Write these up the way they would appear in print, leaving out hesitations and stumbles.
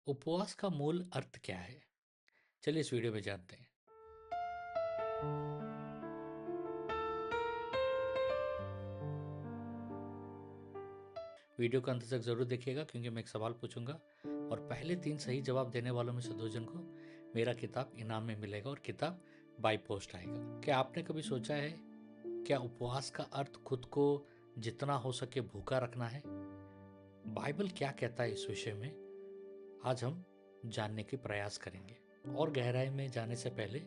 उपवास का मूल अर्थ क्या है? चलिए इस वीडियो में जानते हैं। वीडियो को अंत तक जरूर देखिएगा क्योंकि मैं एक सवाल पूछूंगा और पहले 3 सही जवाब देने वालों में से 2 जन को मेरा किताब इनाम में मिलेगा और किताब बाय पोस्ट आएगा। क्या आपने कभी सोचा है, क्या उपवास का अर्थ खुद को जितना हो सके भूखा रखना है? बाइबल क्या कहता है इस विषय में, आज हम जानने के प्रयास करेंगे। और गहराई में जाने से पहले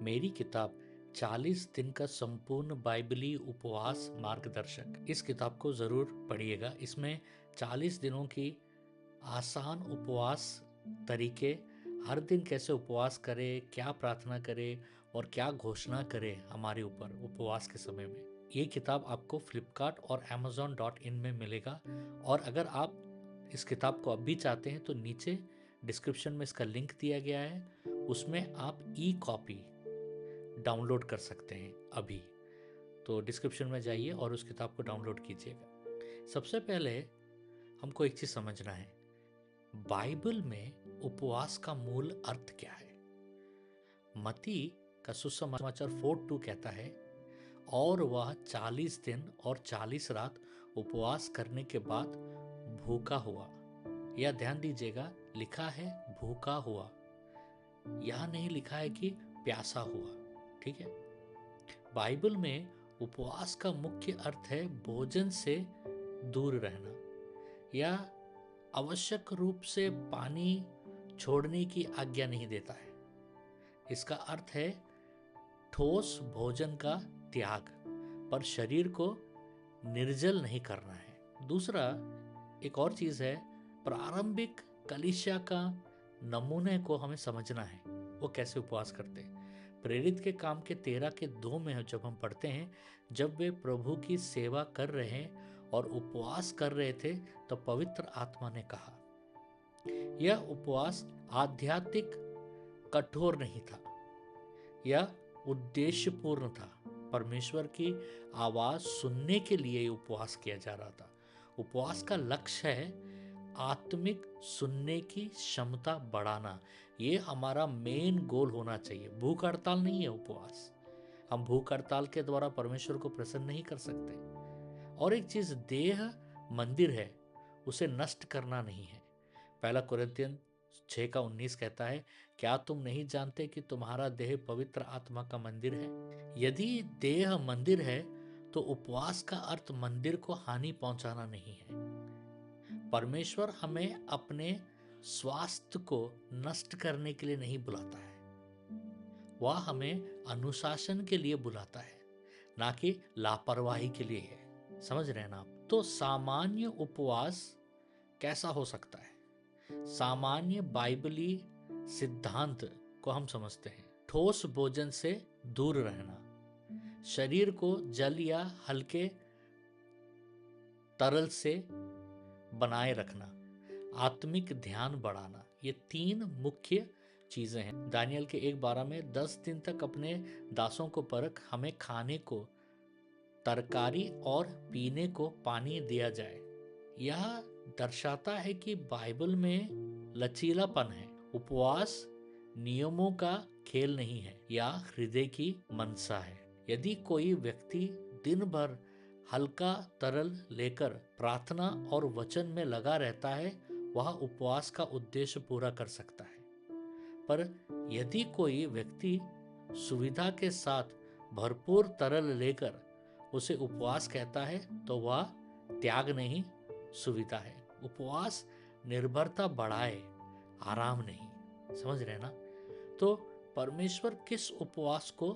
मेरी किताब 40 दिन का संपूर्ण बाइबली उपवास मार्गदर्शक, इस किताब को जरूर पढ़िएगा। इसमें 40 दिनों की आसान उपवास तरीके, हर दिन कैसे उपवास करें, क्या प्रार्थना करें और क्या घोषणा करें हमारे ऊपर उपवास के समय में। ये किताब आपको फ्लिपकार्ट और amazon.in में मिलेगा। और अगर आप इस किताब को अब भी चाहते हैं तो नीचे डिस्क्रिप्शन में इसका लिंक दिया गया है, उसमें आप ई कॉपी डाउनलोड कर सकते हैं अभी। तो डिस्क्रिप्शन में जाइए और उस किताब को डाउनलोड कीजिएगा। सबसे पहले हमको एक चीज समझना है, बाइबल में उपवास का मूल अर्थ क्या है। मत्ती का सुसमाचार 4:2 कहता है, और वह 40 दिन और 40 रात उपवास करने के बाद भूखा हुआ। यह ध्यान दीजिएगा, लिखा है भूखा हुआ, यह नहीं लिखा है कि प्यासा हुआ। ठीक है, बाइबल में उपवास का मुख्य अर्थ है भोजन से दूर रहना या आवश्यक रूप से पानी छोड़ने की आज्ञा नहीं देता है। इसका अर्थ है ठोस भोजन का त्याग, पर शरीर को निर्जल नहीं करना है। दूसरा एक और चीज है, प्रारंभिक कलीसिया का नमूने को हमें समझना है, वो कैसे उपवास करते हैं। प्रेरित के काम के 13 के 2 में जब हम पढ़ते हैं, जब वे प्रभु की सेवा कर रहे हैं और उपवास कर रहे थे तो पवित्र आत्मा ने कहा। यह उपवास आध्यात्मिक कठोर नहीं था, यह उद्देश्यपूर्ण था। परमेश्वर की आवाज सुनने के लिए उपवास किया जा रहा था। उपवास का लक्ष्य है आत्मिक सुनने की क्षमता बढ़ाना। ये हमारा मेन गोल होना चाहिए। भूख हड़ताल नहीं है उपवास। हम भूख हड़ताल के द्वारा परमेश्वर को प्रसन्न नहीं कर सकते। और एक चीज, देह मंदिर है, उसे नष्ट करना नहीं है। पहला कुरिन्थियन 6:19 कहता है, क्या तुम नहीं जानते कि तुम्हारा देह पवित्र आत्मा का मंदिर है। यदि देह मंदिर है तो उपवास का अर्थ मंदिर को हानि पहुंचाना नहीं है। परमेश्वर हमें अपने स्वास्थ्य को नष्ट करने के लिए नहीं बुलाता है, वह हमें अनुशासन के लिए बुलाता है, ना कि लापरवाही के लिए है। समझ रहे हैं ना आप? तो सामान्य उपवास कैसा हो सकता है? सामान्य बाइबली सिद्धांत को हम समझते हैं। ठोस भोजन से दूर रहना, शरीर को जल या हल्के तरल से बनाए रखना, आत्मिक ध्यान बढ़ाना, ये 3 मुख्य चीजें हैं। दानियल के 1:12 में 10 दिन तक अपने दासों को परख, हमें खाने को तरकारी और पीने को पानी दिया जाए। यह दर्शाता है कि बाइबल में लचीलापन है। उपवास नियमों का खेल नहीं है या हृदय की मनसा है। यदि कोई व्यक्ति दिन भर हल्का तरल लेकर प्रार्थना और वचन में लगा रहता है, वह उपवास का उद्देश्य पूरा कर सकता है। पर यदि कोई व्यक्ति सुविधा के साथ भरपूर तरल लेकर उसे उपवास कहता है तो वह त्याग नहीं, सुविधा है। उपवास निर्भरता बढ़ाए, आराम नहीं। समझ रहे ना? तो परमेश्वर किस उपवास को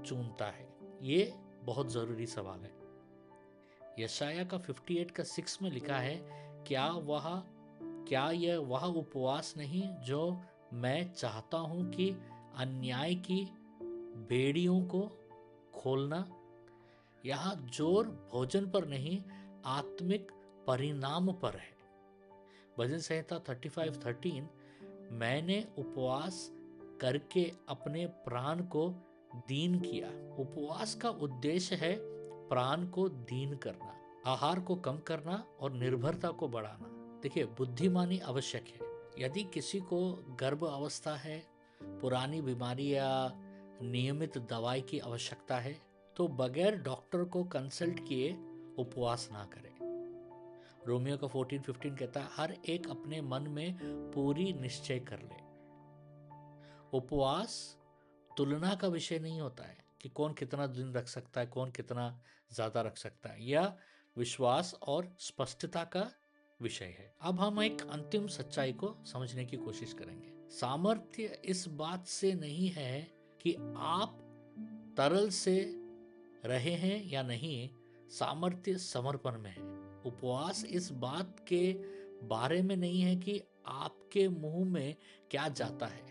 चुनता है, ये बहुत जरूरी सवाल है। यशाया का 58 का 6 में लिखा है, क्या यह वह उपवास नहीं जो मैं चाहता हूं कि अन्याय की बेड़ियों को खोलना। यहाँ जोर भोजन पर नहीं, आत्मिक परिणाम पर है। भजन संहिता 35:13, मैंने उपवास करके अपने प्राण को दीन किया। उपवास का उद्देश्य है प्राण को दीन करना, आहार को कम करना और निर्भरता को बढ़ाना। देखिए, बुद्धिमानी आवश्यक है, यदि किसी को गर्भ अवस्था है, पुरानी बीमारी या नियमित दवाई की आवश्यकता है, तो बगैर डॉक्टर को कंसल्ट किए उपवास ना करें। रोमियो का 14:15 कहता है, हर एक अपने मन में पूरी निश्चय कर ले। उपवास तुलना का विषय नहीं होता है कि कौन कितना दिन रख सकता है, कौन कितना ज्यादा रख सकता है। यह विश्वास और स्पष्टता का विषय है। अब हम एक अंतिम सच्चाई को समझने की कोशिश करेंगे। सामर्थ्य इस बात से नहीं है कि आप तरल से रहे हैं या नहीं, सामर्थ्य समर्पण में है। उपवास इस बात के बारे में नहीं है कि आपके मुंह में क्या जाता है,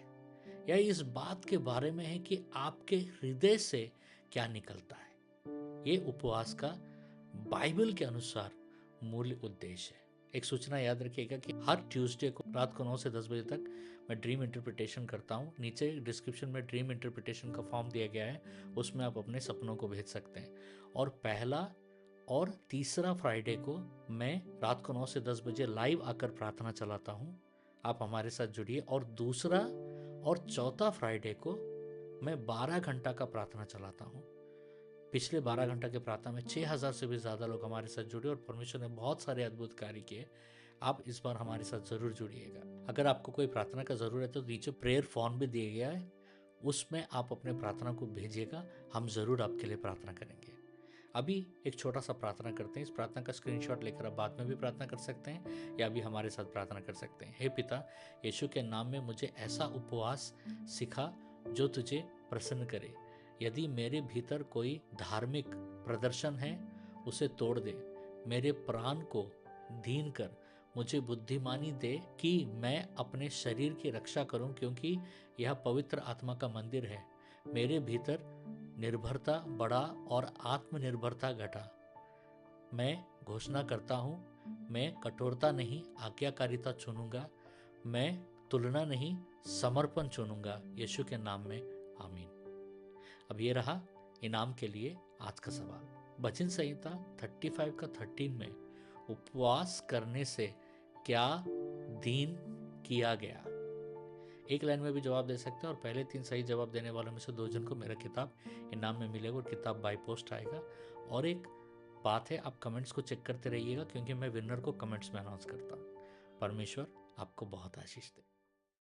या इस बात के बारे में है कि आपके हृदय से क्या निकलता है। ये उपवास का बाइबल के अनुसार मूल उद्देश्य है। एक सूचना याद रखिएगा कि हर ट्यूसडे को रात को 9 से 10 बजे तक मैं ड्रीम इंटरप्रिटेशन करता हूँ। नीचे डिस्क्रिप्शन में ड्रीम इंटरप्रिटेशन का फॉर्म दिया गया है, उसमें आप अपने सपनों को भेज सकते हैं। और पहला और तीसरा फ्राइडे को मैं रात को 9 से 10 बजे लाइव आकर प्रार्थना चलाता हूँ, आप हमारे साथ जुड़िए। और दूसरा और चौथा फ्राइडे को मैं 12 घंटा का प्रार्थना चलाता हूँ। पिछले 12 घंटा के प्रार्थना में 6000 से भी ज़्यादा लोग हमारे साथ जुड़े और परमेश्वर ने बहुत सारे अद्भुत कार्य किए। आप इस बार हमारे साथ ज़रूर जुड़िएगा। अगर आपको कोई प्रार्थना का ज़रूरत है तो नीचे प्रेयर फॉर्म भी दिया गया है, उसमें आप अपने प्रार्थना को भेजिएगा, हम ज़रूर आपके लिए प्रार्थना करेंगे। अभी एक छोटा सा प्रार्थना करते हैं। इस प्रार्थना का स्क्रीनशॉट लेकर आप बाद में भी प्रार्थना कर सकते हैं या अभी हमारे साथ प्रार्थना कर सकते हैं। हे पिता, यीशु के नाम में मुझे ऐसा उपवास सिखा जो तुझे प्रसन्न करे। यदि मेरे भीतर कोई धार्मिक प्रदर्शन है, उसे तोड़ दे। मेरे प्राण को दीन कर मुझे बुद्धिमानी दे कि मैं अपने शरीर की रक्षा करूं, क्योंकि यह पवित्र आत्मा का मंदिर है। मेरे भीतर निर्भरता बढ़ा और आत्मनिर्भरता घटा। मैं घोषणा करता हूँ, मैं कठोरता नहीं आज्ञाकारिता चुनूंगा। मैं तुलना नहीं समर्पण चुनूंगा। यीशु के नाम में आमीन। अब ये रहा इनाम के लिए आज का सवाल। भजन संहिता 35 का 13 में उपवास करने से क्या दीन किया गया? एक लाइन में भी जवाब दे सकते हैं और पहले 3 सही जवाब देने वालों में से 2 जन को मेरा किताब इनाम में मिलेगा और किताब बाय पोस्ट आएगा। और एक बात है, आप कमेंट्स को चेक करते रहिएगा, क्योंकि मैं विनर को कमेंट्स में अनाउंस करता हूँ। परमेश्वर आपको बहुत आशीष दे।